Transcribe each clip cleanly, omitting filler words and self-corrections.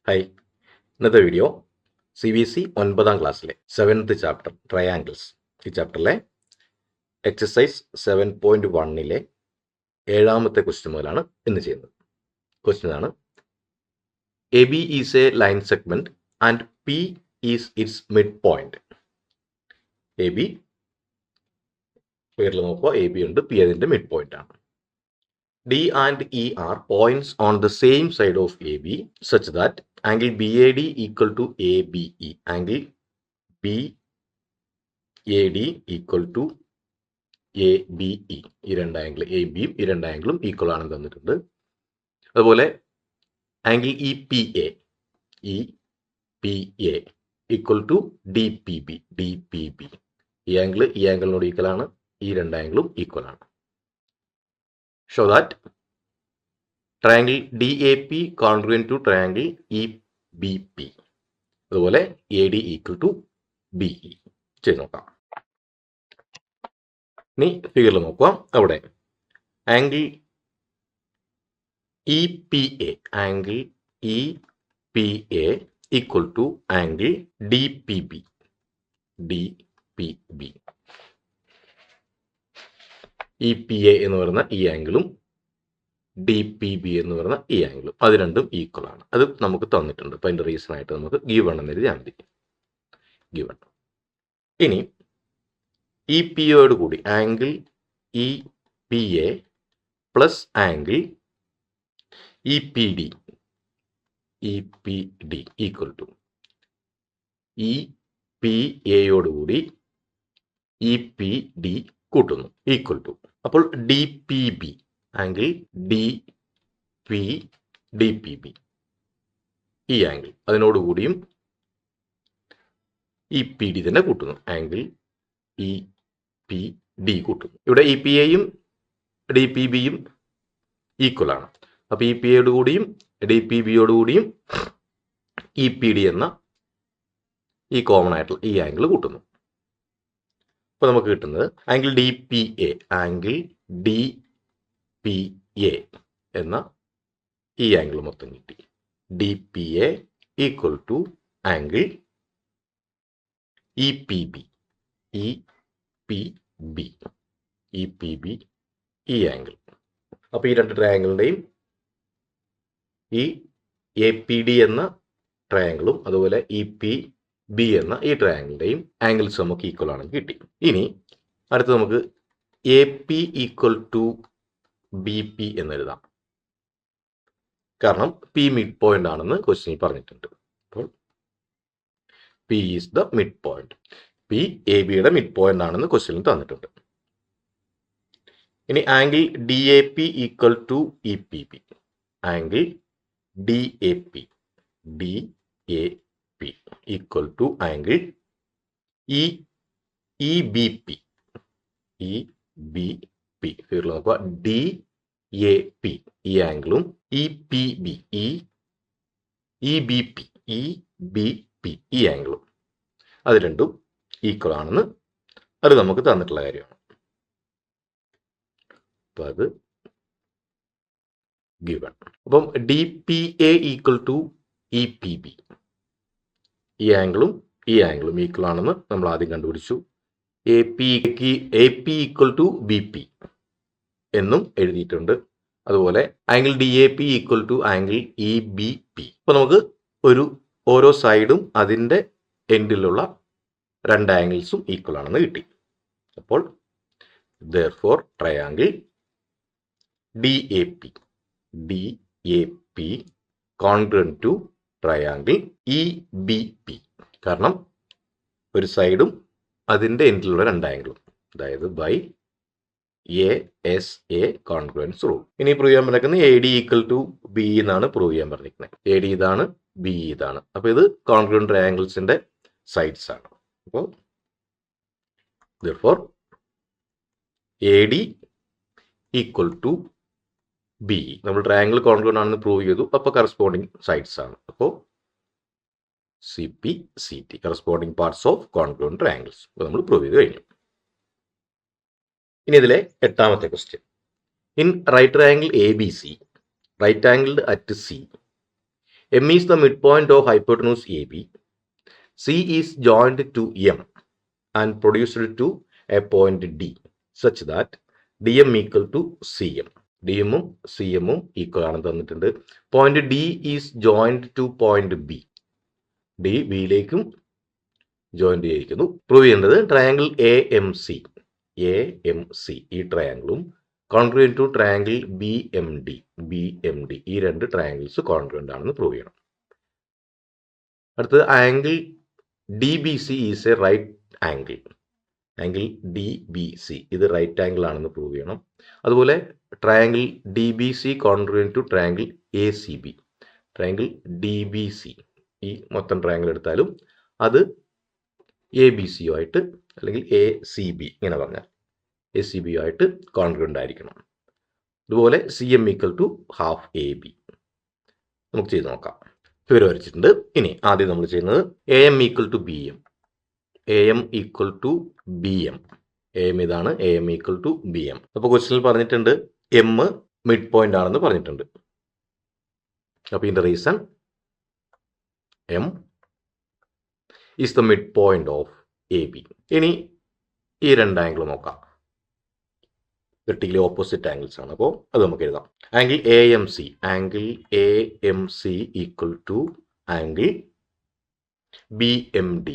Hi, ഇന്നത്തെ video CBSE 9ാം ക്ലാസ്സിലെ 7th chapter triangles, ഈ ചാപ്റ്ററിലെ എക്സസൈസ് 7.1ലെ 7ാമത്തെ ക്വസ്റ്റ്യൻ മുതലാണ് ഇന്ന് ചെയ്യുന്നത്. ക്വസ്റ്റ്യൻ ആണ്: AB is A line segment and P is it's mid point. AB പേരിൽ നോക്കുക, AB ഉണ്ട്, P അതിന്റെ മിഡ് പോയിന്റ് ആണ്. D and E are points on the same side of AB such that angle BAD equal to ABE. Angle BAD equal to ABE. ഈ രണ്ട് angle ABയും ഈ രണ്ട് ആംഗിളും ഈക്വൽ ആണെന്ന് തന്നിട്ടുണ്ട്. അതുപോലെ angle EPA equal to DPB. ഈ ആംഗിളിനോട് ഈക്വൽ ആണ്, ഈ രണ്ട് ആംഗിളും ഈക്വൽ ആണ്. Show that triangle DAP congruent to triangle EBP. അതുപോലെ AD equal to BE ചെയ്ത് നോക്കാം. ഇനി ഫിഗറിൽ നോക്കുക. അവിടെ angle EPA equal to angle DPB. EPA എന്ന് പറയുന്ന ഈ ആംഗിളും DPB എന്ന് പറയുന്ന ഈ ആംഗിളും അത് രണ്ടും ഈക്വൽ ആണ്. അത് നമുക്ക് തന്നിട്ടുണ്ട്. അപ്പം അതിൻ്റെ റീസൺ ആയിട്ട് നമുക്ക് ഗിവൺ എന്ന് എഴുതിയാൽ മതി. ഗിവൺ. ഇനി EPയോട് കൂടി angle EPA plus angle EPD equal to EPAയോട് കൂടി EPD കൂട്ടുന്നു, ഈക്വൽ ടു. അപ്പോൾ DPB ആംഗിൾ DPB ഈ ആംഗിൾ അതിനോടുകൂടിയും EPD തന്നെ കൂട്ടുന്നു, ആംഗിൾ EPD കൂട്ടുന്നു. ഇവിടെ EPAയും DPBയും ഈക്വൽ ആണ്. അപ്പോൾ EPAയോട് കൂടിയും DPBയോട് കൂടിയും EPD എന്ന ഈ കോമൺ ആയിട്ടുള്ള ഈ ആംഗിൾ കൂട്ടുന്നു. അപ്പോൾ നമുക്ക് കിട്ടുന്നത് ആംഗിൾ DPA എന്ന ഈ ആംഗിൾ മൊത്തം കിട്ടി. DPA equal to angle EPB ഈ ആംഗിൾ. അപ്പോൾ ഈ രണ്ട് ട്രയാങ്കിളിൻ്റെയും ഈ APD എന്ന ട്രയാങ്കിളും അതുപോലെ EPB എന്ന ഈ ട്രയാങ്കിളിൻ്റെയും ആംഗിൾസ് നമുക്ക് ഈക്വൽ ആണെന്ന് കിട്ടി. ഇനി അടുത്ത് നമുക്ക് AP ഈക്വൽ ടു BP എന്നെഴുതാം. കാരണം P മിഡ് പോയിന്റ് ആണെന്ന് ക്വസ്റ്റ്യനിൽ പറഞ്ഞിട്ടുണ്ട്. അപ്പോൾ P is the mid point. P ABയുടെ മിഡ് പോയിന്റ് ആണെന്ന് ക്വസ്റ്റ്യനിൽ തന്നിട്ടുണ്ട്. ഇനി angle DAP equal to EPB. Angle DAP equal to angle EBP. ഫിഗറിൽ നോക്കുക. DAP ഈ ആംഗിളും EBP ഈ ആംഗിളും അത് രണ്ടും ഈക്വൽ ആണെന്ന് അത് നമുക്ക് തന്നിട്ടുള്ള കാര്യമാണ്. അപ്പം അത് ഗിവൺ. അപ്പം DPA ഈക്വൽ ടു EPB ഈ ആംഗിളും ഈക്വൽ ആണെന്ന് നമ്മൾ ആദ്യം കണ്ടുപിടിച്ചു. AP ഈക്വൽ ടു BP എന്നും എഴുതിയിട്ടുണ്ട്. അതുപോലെ angle DAP equal to angle EBP. അപ്പോൾ നമുക്ക് ഓരോ സൈഡും അതിൻ്റെ എൻഡിലുള്ള രണ്ട് ആംഗിൾസും ഈക്വൽ ആണെന്ന് കിട്ടി. അപ്പോൾ therefore triangle DAP congruent to triangle EBP. കാരണം ഒരു സൈഡും അതിൻ്റെ എൻഡിലുള്ള രണ്ട് ആംഗിളും, അതായത് ബൈ ASA കോൺഗ്രൻസ് റൂൾ. ഇനി പ്രൂവ് ചെയ്യാൻ പറഞ്ഞിരിക്കുന്നത് AD ഈക്വൽ ടു B എന്നാണ് പ്രൂവ് ചെയ്യാൻ പറഞ്ഞിരിക്കുന്നത്. AD ഇതാണ്, B ഇതാണ്. അപ്പോൾ ഇത് കോൺഗ്രന്റ് ട്രയാങ്കിൾസിന്റെ സൈഡ്സ് ആണ്. അപ്പോൾ therefore AD equal to B. നമ്മൾ ട്രയാങ്കിൾ കോൺഗ്രന്റ് ആണെന്ന് പ്രൂവ് ചെയ്തു. അപ്പോൾ കറസ്പോണ്ടിങ് സൈഡ്സ് ആണ്. അപ്പോൾ CP CT corresponding parts of congruent triangles നമ്മൾ പ്രൂവ് ചെയ്ത് കഴിഞ്ഞു. ഇനി ഇതിലെ 8ാമത്തെ ക്വസ്റ്റ്യൻ. In right triangle ABC, right angled at C, M is the midpoint of hypotenuse AB. C is joined to M and produced to a point D such that DM equal to CM. DM ഉം CM ഉം equal ആണെന്ന് തന്നിട്ടുണ്ട്. Point D is joined to point B. D ബിയിലേക്കും join ചെയ്തിരിക്കുന്നു. Prove ചെയ്യേണ്ടത് triangle AMC ഈ ട്രയാങ്കിളും congruent to triangle BMD ഈ രണ്ട് ട്രയാങ്കിൾസ് കോൺഗ്രുവന്റ് ആണെന്ന് പ്രൂവ് ചെയ്യണം. അടുത്തത് angle DBC is a right angle. Angle DBC ഇത് റൈറ്റ് ആംഗിൾ ആണെന്ന് പ്രൂവ് ചെയ്യണം. അതുപോലെ triangle DBC congruent to triangle ACB. Triangle DBC ഈ മൊത്തം ട്രയാങ്കിൾ എടുത്താലും അത് ABC ആയിട്ട് അല്ലെങ്കിൽ ACB ഇങ്ങനെ പറഞ്ഞാൽ ACB ആയിട്ട് കോൺഗ്രുവന്റ് ആയിരിക്കണം. അതുപോലെ CM equal to half AB. നമുക്ക് ചെയ്ത് നോക്കാം. ഇവർ വരച്ചിട്ടുണ്ട്. ഇനി ആദ്യം നമ്മൾ ചെയ്യുന്നത് AM equal to BM. AM equal to BM. AM ഇതാണ്. AM equal to BM. അപ്പോൾ ക്വസ്റ്റ്യനിൽ പറഞ്ഞിട്ടുണ്ട് M മിഡ് പോയിന്റ് ആണെന്ന് പറഞ്ഞിട്ടുണ്ട്. അപ്പോൾ ഇതിന്റെ reason M is the midpoint of AB. ഇനി ഈ രണ്ട് ആംഗിൾ നോക്കാം. വെർട്ടിക്കലി ഓപ്പോസിറ്റ് ആംഗിൾസ് ആണ്. അപ്പോൾ അത് നമുക്ക് എഴുതാം. Angle AMC equal to angle BMD.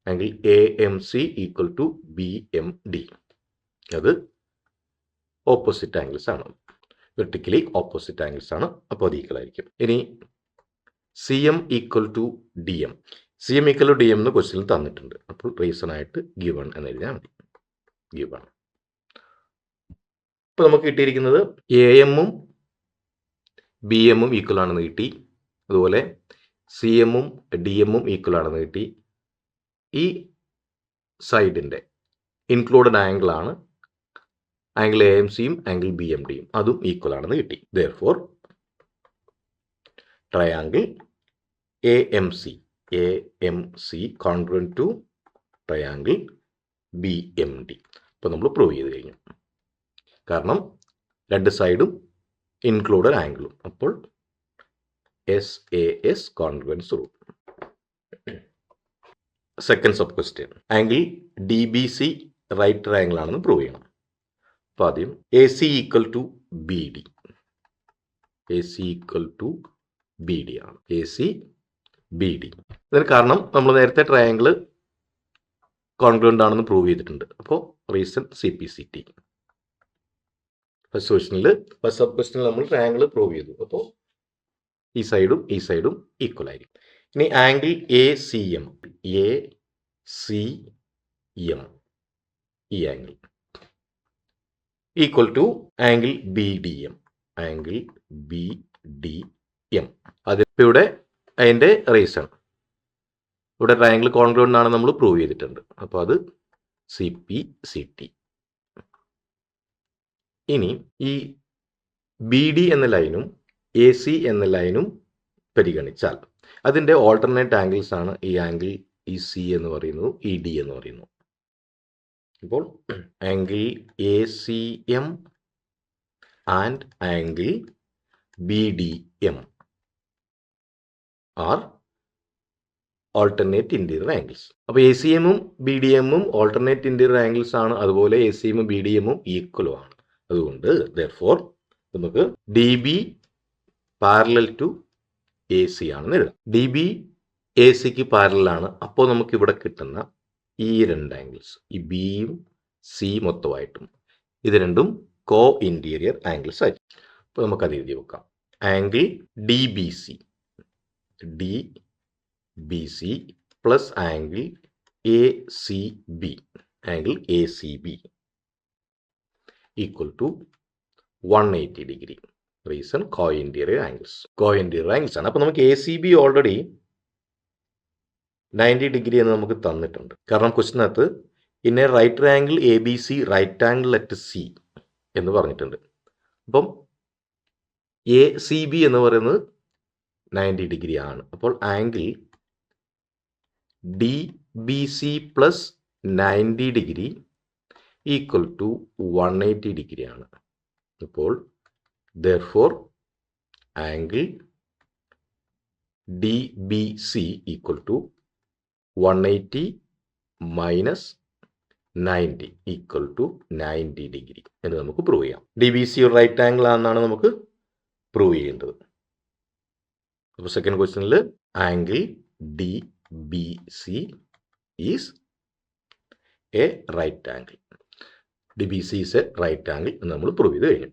Angle AMC equal to BMD. അത് ഓപ്പോസിറ്റ് ആംഗിൾസ് ആണ്. വെർട്ടിക്കലി ഓപ്പോസിറ്റ് ആംഗിൾസ് ആണ്. അപ്പോൾ അത് ഈക്വൽ ആയിരിക്കും. ഇനി CM equal to DM. CM equal to DM എന്ന് ക്വസ്റ്റ്യനിൽ തന്നിട്ടുണ്ട്. അപ്പോൾ റീസൺ ആയിട്ട് ഗിവൺ എന്ന് എഴുതിയാൽ മതി. ഗിവൺ. ഇപ്പോൾ നമുക്ക് കിട്ടിയിരിക്കുന്നത് AM ഉം BM ഉം ഈക്വൽ ആണെന്ന് കിട്ടി. അതുപോലെ CM ഉം DM ഉം ഈക്വൽ ആണെന്ന് കിട്ടി. ഈ സൈഡിൻ്റെ ഇൻക്ലൂഡഡ് ആംഗിൾ ആണ് ആംഗിൾ AMCയും ആംഗിൾ BMDയും. അതും ഈക്വൽ ആണെന്ന് കിട്ടി. therefore triangle AMC congruent to triangle BMD. ഇപ്പോൾ നമ്മൾ പ്രൂവ് ചെയ്ത് കഴിഞ്ഞു. കാരണം രണ്ട് സൈഡും ഇൻക്ലൂഡഡ് ആംഗിളും. അപ്പോൾ SAS congruence rule. Second sub question. Angle DBC right triangle ആണെന്ന് പ്രൂവ് ചെയ്യണം. അപ്പോൾ ആദ്യം AC equal to BD. AC equal to BD ആണ്. AC BD. ഇതിന് കാരണം നമ്മൾ നേരത്തെ ട്രയാങ്കിൾ കോൺഗ്രുവന്റ് ആണെന്ന് പ്രൂവ് ചെയ്തിട്ടുണ്ട്. അപ്പോൾ റീസൺ CPCT. ഫസ്റ്റ് സബ് ക്വസ്റ്റ്യനിൽ നമ്മൾ ട്രയാങ്കിൾ പ്രൂവ് ചെയ്തു. അപ്പോൾ ഈ സൈഡും ഈക്വൽ ആയിരിക്കും. ഇനി ആംഗിൾ ACM ഈ angle equal to angle BDM. അതിപ്പോൾ ഇവിടെ അതിൻ്റെ റീസൺ ഇവിടെ ട്രയാങ്കിൾ കോൺഗ്രുവന്റ് ആണ് നമ്മൾ പ്രൂവ് ചെയ്തിട്ടുണ്ട്. അപ്പോൾ അത് CPCT. ഇനി ഈ BD എന്ന ലൈനും AC എന്ന ലൈനും പരിഗണിച്ചാൽ അതിൻ്റെ ഓൾട്ടർനേറ്റ് ആംഗിൾസ് ആണ് ഈ ആംഗിൾ C എന്ന് പറയുന്നു, ഈ D എന്ന് പറയുന്നു. അപ്പോൾ angle ACM and angle BDM are alternate interior angles. അപ്പോൾ ACM ഉം BDM ഉം ഓൾട്ടർനേറ്റ് ഇൻറ്റീരിയർ ആംഗിൾസ് ആണ്. അതുപോലെ ACM ഉം BDM ഉം ഈക്വലും ആണ്. അതുകൊണ്ട് therefore നമുക്ക് DB പാരലൽ ടു AC ആണെന്ന് എഴുതാം. DB ACക്ക് പാരലാണ്. അപ്പോൾ നമുക്ക് ഇവിടെ കിട്ടുന്ന ഈ രണ്ട് ആംഗിൾസ്, ഈ ബിയും സി മൊത്തമായിട്ടും ഇത് രണ്ടും കോ ഇൻറ്റീരിയർ ആംഗിൾസ് ആയിരിക്കും. അപ്പോൾ നമുക്കത് എഴുതി വെക്കാം. Angle DBC plus angle ACB equal to 180 degree. Reason co interior angles ആണ്. അപ്പോൾ നമുക്ക് ACB ഓൾറെഡി 90 ഡിഗ്രി എന്ന് നമുക്ക് തന്നിട്ടുണ്ട്. കാരണം ക്വസ്റ്റിനകത്ത് in a right triangle ABC right angle at C എന്ന് പറഞ്ഞിട്ടുണ്ട്. അപ്പം ACB എന്ന് പറയുന്നത് 90 ഡിഗ്രി ആണ്. അപ്പോൾ angle DBC plus 90 degree equal to 180 degree ആണ്. അപ്പോൾ therefore angle DBC equal to 180 minus 90 equal to 90 degree എന്ന് നമുക്ക് പ്രൂവ് ചെയ്യാം. DBC ഒരു റൈറ്റ് ആംഗിൾ ആണെന്നാണ് നമുക്ക് പ്രൂവ് ചെയ്യേണ്ടത്. അപ്പോൾ സെക്കൻഡ് ക്വസ്റ്റ്യനിൽ angle DBC is a right angle. DBC is a right angle എന്ന് നമ്മൾ പ്രൂവ് ചെയ്ത് കഴിഞ്ഞു.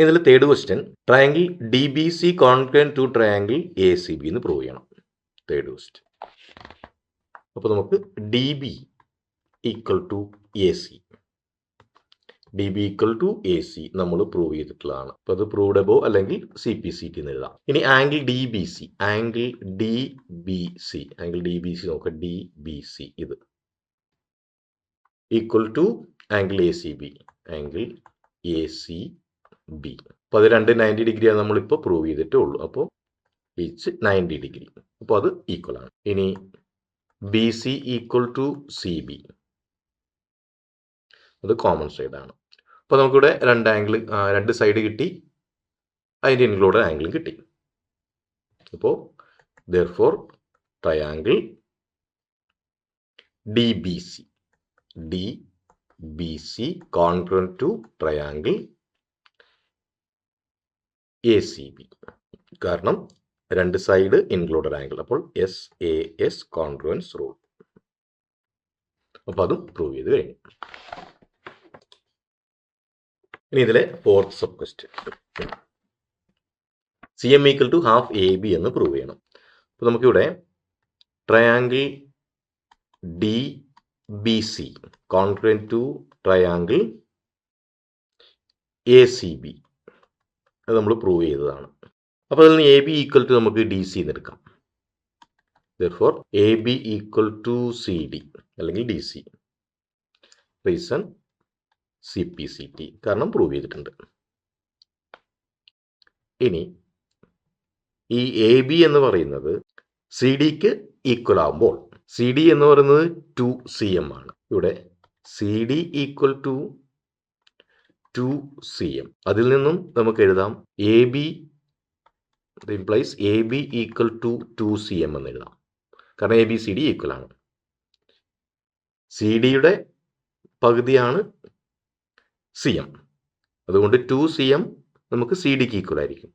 ഇതിൽ third question triangle DBC congruent to triangle ACB എന്ന് പ്രൂവ് ചെയ്യണം. Third question. അപ്പോൾ നമുക്ക് DB equal to AC, DB equal to AC നമ്മൾ പ്രൂവ് ചെയ്തിട്ടുള്ളതാണ്. അപ്പോൾ അത് പ്രൂവ്ഡ് അബോ അല്ലെങ്കിൽ CPCT എന്ന് എഴുതാം. ഇനി ആംഗിൾ DBC, ആംഗിൾ DBC നോക്കുക, DBC ഇത് equal to angle ACB, angle ACB. അപ്പോൾ അത് 90 ഡിഗ്രിയാണ് നമ്മളിപ്പോൾ പ്രൂവ് ചെയ്തിട്ടേ ഉള്ളൂ. അപ്പോൾ ഈച്ച് 90 ഡിഗ്രി, അപ്പോൾ അത് ഈക്വൽ ആണ്. ഇനി BC ഈക്വൽ ടു CB, അത് കോമൺ സൈഡാണ്. അപ്പോൾ നമുക്കിവിടെ രണ്ട് സൈഡ് കിട്ടി, അതിൻ്റെ ഇൻക്ലൂഡഡ് ആംഗിളും കിട്ടി. അപ്പോൾ therefore triangle DBC congruent to triangle ACB, കാരണം രണ്ട് സൈഡ് ഇൻക്ലൂഡഡ് ആംഗിൾ. അപ്പോൾ SAS കോൺഗ്രുവൻസ് റൂൾ. അപ്പോൾ അതും പ്രൂവ് ചെയ്ത് കഴിഞ്ഞു. ഇനി ഇതിലെ fourth sub question CM equal to half AB എന്ന് പ്രൂവ് ചെയ്യണം. അപ്പോൾ നമുക്കിവിടെ triangle DBC congruent to triangle ACB അത് നമ്മൾ പ്രൂവ് ചെയ്തതാണ്. അപ്പോൾ അതിൽ നിന്ന് AB ഈക്വൽ ടു നമുക്ക് DC എന്ന് എടുക്കാം. therefore AB equal to CD അല്ലെങ്കിൽ DC. റീസൺ CPCT, കാരണം പ്രൂവ് ചെയ്തിട്ടുണ്ട്. ഇനി ഈ AB എന്ന് പറയുന്നത് CDക്ക് ഈക്വൽ ആകുമ്പോൾ CD എന്ന് പറയുന്നത് 2cm ആണ്. ഇവിടെ CD ഈക്വൽ ടു 2cm. അതിൽ നിന്നും നമുക്ക് എഴുതാം AB implies AB equal to 2cm എന്ന് എഴുതാം, കാരണം ABCD ഈക്വൽ ആണ്. CDയുടെ പകുതിയാണ് CM, അതുകൊണ്ട് 2cm നമുക്ക് CDക്ക് ഈക്വൽ ആയിരിക്കും.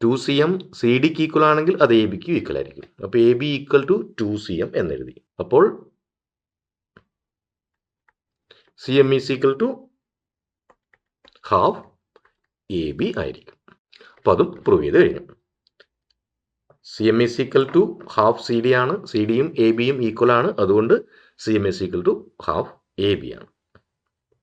2cm CDക്ക് ഈക്വൽ ആണെങ്കിൽ അത് ABക്ക് ഈക്വൽ ആയിരിക്കും. അപ്പോൾ AB ഈക്വൽ ടു 2cm എന്നെഴുതി. അപ്പോൾ CM is equal to half AB ആയിരിക്കും. അപ്പോൾ അതും പ്രൂവ് ചെയ്ത് കഴിഞ്ഞു. CM is equal to half CD ആണ്, CDയും ABയും ഈക്വൽ ആണ്, അതുകൊണ്ട് CM is equal to half AB ആണ്.